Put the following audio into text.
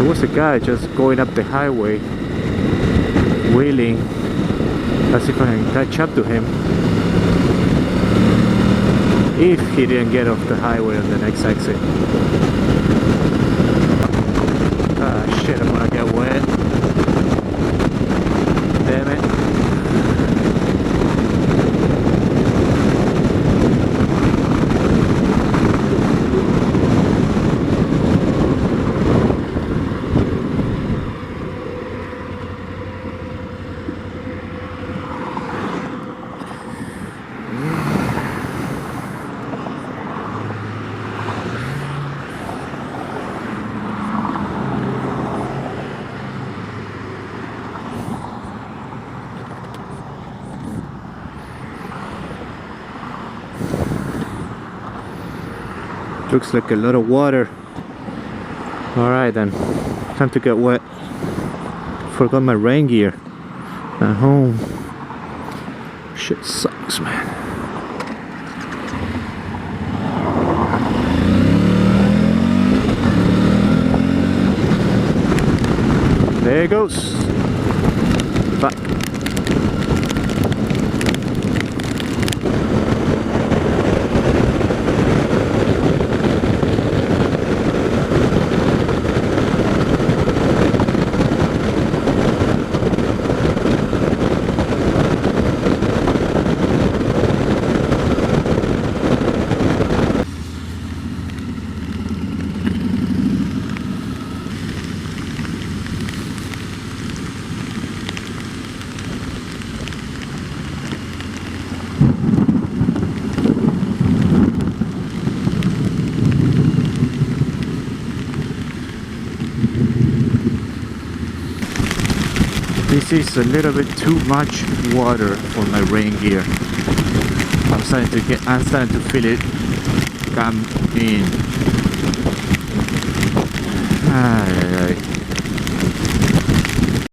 was a guy just going up the highway, wheeling, as if I can catch up to him if he didn't get off the highway on the next exit. Ah shit, I'm gonna get wet. Damn it. Looks like a lot of water. Alright then, time to get wet. Forgot my rain gear at home. Shit sucks, man. There it goes. Back. This is a little bit too much water for my rain gear. I'm starting to feel it come in.